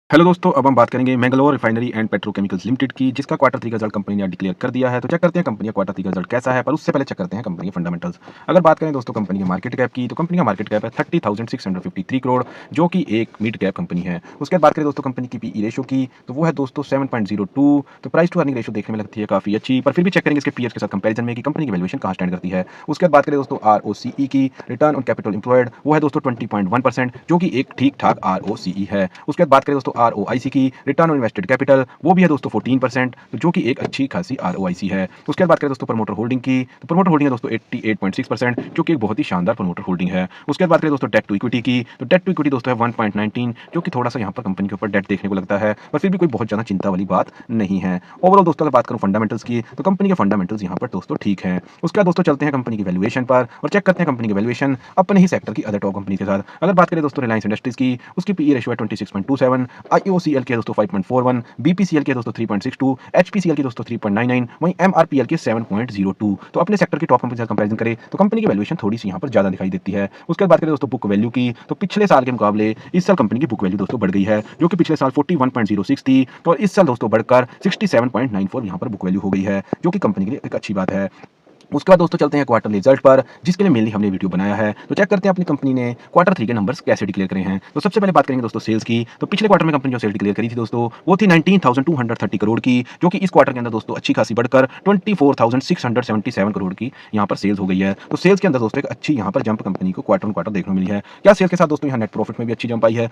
Hello दोस्तों, अब हम बात करेंगे Mangalore refinery and petrochemicals limited की, जिसका क्वार्टर 3 का रिजल्ट कंपनी ने डिक्लेयर कर दिया है। तो चेक करते हैं कंपनी का क्वार्टर 3 का रिजल्ट कैसा है, पर उससे पहले चेक करते हैं कंपनी के फंडामेंटल्स। अगर बात करें दोस्तों कंपनी के मार्केट कैप की, तो कंपनी का मार्केट कैप है 30,653 करोड़, जो कि एक मिड कैप कंपनी है। उसके बाद बात करें दोस्तों कंपनी की पीई रेशो की, तो वो है दोस्तों 7.02। तो प्राइस टू अर्निंग रेशो देखने में लगती है काफी अच्छी, पर फिर भी चेक करेंगे इसके पीएस के साथ कंपैरिजन में कि कंपनी की वैल्यूएशन कहां स्टैंड करती है। उसके बाद बात करें दोस्तों आरओसीई की, रिटर्न ऑन कैपिटल एम्प्लॉयड, वो है दोस्तों 20.1%, जो कि एक ठीक ठाक आरओसीई है। उसके बाद बात करें दोस्तों आरओआईसी की, रिटर्न ऑन इन्वेस्टेड कैपिटल, वो भी है दोस्तों 14%, तो जो कि एक अच्छी खासी आरओआईसी है। उसके बाद बात करें दोस्तों प्रमोटर होल्डिंग की, तो प्रमोटर होल्डिंग है दोस्तों 88.6%, जो कि एक बहुत ही शानदार प्रमोटर होल्डिंग है। उसके बाद बात करें दोस्तों डेट टू इक्विटी की, तो डेट टू इक्विटी दोस्तों है 1.19, जो कि थोड़ा सा यहाँ पर कंपनी के ऊपर डेट देखने को लगता है, पर फिर भी कोई बहुत ज्यादा चिंता वाली बात नहीं है। ओवरऑल दोस्तों अगर बात करूं फंडामेंटल्स की, तो कंपनी के फंडामेंटल्स यहाँ पर दोस्तों ठीक है। उसके बाद दोस्तों चलते हैं कंपनी की वैल्यूएशन पर और चेक करते हैं कंपनी की वैल्यूएशन अपने ही सेक्टर की अदर टॉप कंपनी के साथ। अगर बात करें दोस्तों रिलायंस इंडस्ट्रीज की, उसकी पीई रेशियो है 26.27, आईओसीएल के दोस्तों 5.41, बीपीसीएल के दोस्तों 3.62, एचपीसीएल के दोस्तों 3.99, वहीं एमआरपीएल के 7.02। तो अपने सेक्टर की टॉप कंपनी से कंपैरिजन करें तो कंपनी की वैल्यूएशन थोड़ी सी यहाँ पर ज्यादा दिखाई देती है। उसके बाद बात करें दोस्तों बुक वैल्यू की, तो पिछले साल के मुकाबले इस साल कंपनी की बुक वैल्यू दोस्तों बढ़ गई है, जो कि पिछले साल 41.06 थी, तो इस साल दोस्तों बढ़कर 67.94 यहाँ पर बुक वैल्यू हो गई है, जो कि कंपनी के लिए एक अच्छी बात है। उसके बाद दोस्तों चलते हैं क्वार्टर रिजल्ट पर, जिसके लिए मेनली हमने वीडियो बनाया है। तो चेक करते हैं अपनी कंपनी ने क्वार्टर 3 के नंबर्स कैसे डिक्लेयर करे हैं। तो सबसे पहले बात करेंगे दोस्तों सेल्स की, तो पिछले क्वार्टर में कंपनी जो सेल डिक्लेयर करी थी दोस्तों, वो थी 19,230 करोड़ की, जो कि इस क्वार्टर के अंदर दोस्तों अच्छी खासी बढ़कर 24,677 करोड़ की यहाँ पर सेल्स हो गई है। तो सेल्स के अंदर दोस्तों एक अच्छी यहाँ पर जंप कंपनी को क्वार्टर ऑन क्वार्टर देखने को मिली है। क्या सेल्स के साथ दोस्तों यहाँ नेट प्रॉफिट में भी अच्छी जंप आई है?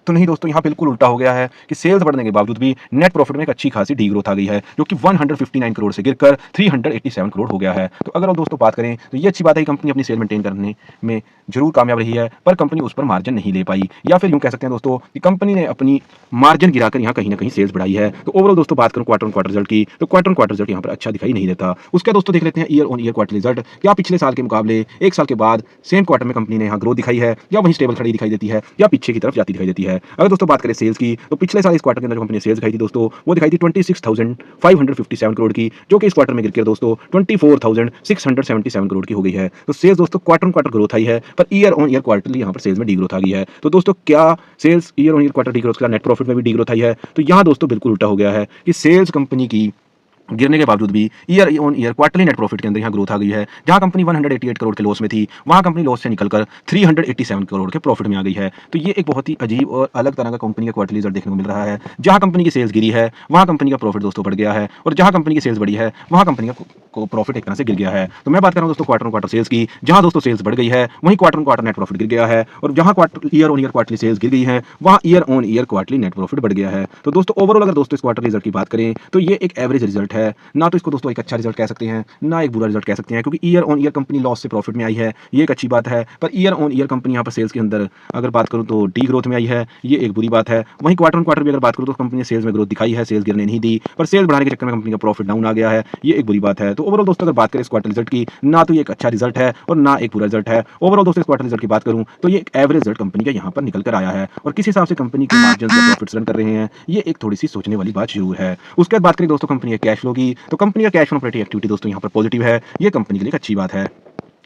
तो नहीं दोस्तों, यहाँ बिल्कुल उल्टा हो गया है कि सेल्स बढ़ने के बावजूद भी नेट प्रॉफिट में एक अच्छी खासी डी ग्रोथ आ गई है, जो कि 159 करोड़ से गिरकर 387 करोड़ हो गया है। तो अगर हम दोस्तों बात करें तो ये अच्छी बात है कि कंपनी अपनी सेल मेंटेन करने में जरूर कामयाब रही है, पर कंपनी उस पर मार्जिन नहीं ले पाई, या फिर यूं कह सकते हैं दोस्तों कि कंपनी ने अपनी मार्जिन गिराकर यहाँ कहीं ना कहीं सेल्स बढ़ाई है। तो ओवरऑल दोस्तों बात करूं क्वार्टर ऑन क्वार्टर रिजल्ट की, तो क्वार्टर ऑन क्वार्टर रिजल्ट यहाँ पर अच्छा दिखाई नहीं देता। उसके दोस्तों देख लेते हैं year on year quarter result. क्या पिछले साल के मुकाबले एक साल के बाद सेम क्वार्टर में कंपनी ने यहाँ ग्रोथ दिखाई है, या वहीं स्टेबल खड़ी दिखाई देती है, या पीछे की तरफ जाती दिखाई देती है। अगर दोस्तों बात करें सेल्स की, तो पिछले साल इस क्वार्टर के अंदर कंपनी ने सेल्स दिखाई थी दोस्तों, वो दिखाई थी 26,557 करोड़ की, जो कि इस क्वार्टर में गिरकर दोस्तों 24,677 करोड़ की हो गई है। तो सेल्स दोस्तों क्वार्टर ऑन क्वार्टर ग्रोथ आई है, पर ईयर ऑन ईयर क्वार्टरली यहाँ पर सेल्स में डी ग्रोथ आ गई है। तो दोस्तों क्या sales year on year quarter degrowth के साथ नेट प्रॉफिट में भी डी ग्रोथ आई है? तो यहाँ दोस्तों बिल्कुल उल्टा हो गया है कि सेल्स कंपनी की गिरने के बावजूद भी year on year quarterly net profit के अंदर यहाँ ग्रोथ आ गई है। जहां कंपनी 188 करोड़ के लॉस में थी, वहां कंपनी लॉस से निकलकर 387 करोड़ के प्रॉफिट में आ गई है। तो ये एक बहुत ही अजीब और अलग तरह का कंपनी का क्वार्टरली रिजल्ट देखने को मिल रहा है। जहां कंपनी की सेल्स गिरी है, वहां कंपनी का प्रॉफिट दोस्तों बढ़ गया है, और जहां कंपनी की सेल्स बढ़ी है, वहां कंपनी का प्रॉफिट एक तरह से गिर गया है। तो मैं बात कर रहा हूं दोस्तों क्वार्टर ऑन क्वार्टर सेल्स की, जहां दोस्तों सेल्स बढ़ गई है, वहीं quarter on quarter net profit गिर गया है, और जहां quarter year on year quarterly sales गिर गई है, वहां year on year quarterly net profit बढ़ गया है। तो दोस्तों ओवरऑल अगर दोस्तों इस क्वार्टर रिजल्ट की बात करें तो ये एक एवरेज रिजल्ट है, ना तो इसको दोस्तों एक अच्छा रिजल्ट कह सकते हैं, ना एक बुरा रिजल्ट कह सकते हैं, क्योंकि year on year company loss से प्रॉफिट में आई है, ये एक अच्छी बात है। पर ईयर ऑन ईयर कंपनी यहाँ पर सेल्स के अंदर अगर बात करूं तो डी ग्रोथ में आई है, ये एक बुरी बात है। वहीं क्वार्टर ऑन क्वार्टर भी अगर बात करूं तो कंपनी ने सेल्स में ग्रोथ दिखाई है, सेल्स गिरने नहीं दी, पर सेल्स बढ़ाने के चक्कर में कंपनी का प्रॉफिट डाउन आ गया है, ये एक बुरी बात है। तो ओवरऑल दोस्तों अगर बात करें इस क्वार्टर रिजल्ट की, ना तो ये एक अच्छा रिजल्ट है और ना एक बुरा रिजल्ट है। ओवरऑल दोस्तों इस क्वार्टर रिजल्ट की बात करूं तो ये एक एवरेज रिजल्ट कंपनी का यहाँ पर निकल कर आया है, और किस हिसाब से कंपनी के मार्जिन या प्रॉफिट्स रन कर रहे हैं, ये एक थोड़ी सी सोचने वाली बात जरूर है। उसके बाद बात करें दोस्तों कंपनी के कैश फ्लो की, तो कंपनी का कैश फ्लो ऑपरेटिंग एक्टिविटी दोस्तों यहाँ पर पॉजिटिव है, ये कंपनी के लिए एक अच्छी बात है।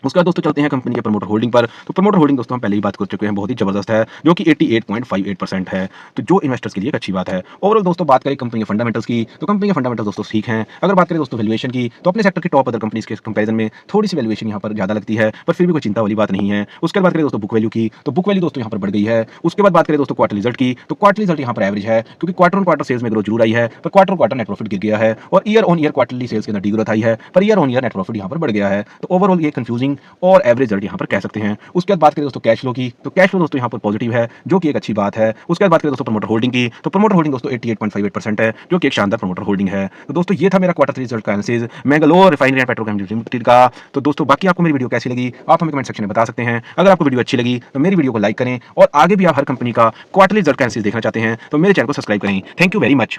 उसके बाद दोस्तों चलते हैं कंपनी के प्रमोटर होल्डिंग पर। तो प्रमोटर होल्डिंग दोस्तों हम पहले ही बात कर चुके हैं, बहुत ही जबरदस्त है, जो कि 88.58% है, तो जो इन्वेस्टर्स के लिए एक अच्छी बात है। ओवरऑल दोस्तों बात करें कंपनी के फंडामेंटल्स की, तो कंपनी के फंडामेंटल्स दोस्तों ठीक हैं। अगर बात करें दोस्तों वैल्यूएशन की, तो अपने सेक्टर की टॉप अदर कंपनीज के कंपैरिजन में थोड़ी सी वैल्यूएशन यहाँ पर ज्यादा लगती है, पर फिर भी कोई चिंता वाली बात नहीं है। उसके बाद बात करें दोस्तों बुक वैल्यू की, तो बुक वैल्यू दोस्तों यहाँ पर बढ़ गई है। उसके बाद बात करें दोस्तों क्वार्टर रिजल्ट की, तो क्वार्टर रिजल्ट यहाँ पर एवरेज है, क्योंकि क्वार्टर ऑन क्वार्टर सेल्स में ग्रोथ जरूर आई है, पर क्वार्टर क्वार्टर नेट प्रॉफिट गिर गया है, और year on year quarterly sales के अंदर डी ग्रोथ आई है, पर year on year net profit यहाँ पर बढ़ गया है। तो ओवरऑल ये कंफ्यूजिंग और एवरेज रिजल्ट यहाँ पर कह सकते हैं। उसके बाद बात करें दोस्तों कैश फ्लो की, तो कैश फ्लो दोस्तों यहाँ पर पॉजिटिव है, जो कि एक अच्छी बात है। उसके बाद बात करें दोस्तों प्रमोटर होल्डिंग की, तो प्रमोटर होल्डिंग दोस्तों 88.58% है, जो कि एक शानदार प्रमोटर होल्डिंग है। तो दोस्तों ये था मेरा क्वार्टर 3 रिजल्ट का analysis Mangalore refinery and petrochemicals limited का। तो दोस्तों बाकी आपको मेरी वीडियो कैसी लगी आप हमें कमेंट सेक्शन में बता सकते हैं। अगर आपको वीडियो अच्छी लगी तो मेरी वीडियो को लाइक करें, और आगे भी आप हर कंपनी का क्वार्टरली रिजल्ट का एनालिसिस देखना चाहते हैं तो मेरे चैनल को सब्सक्राइब करें। Thank you very much.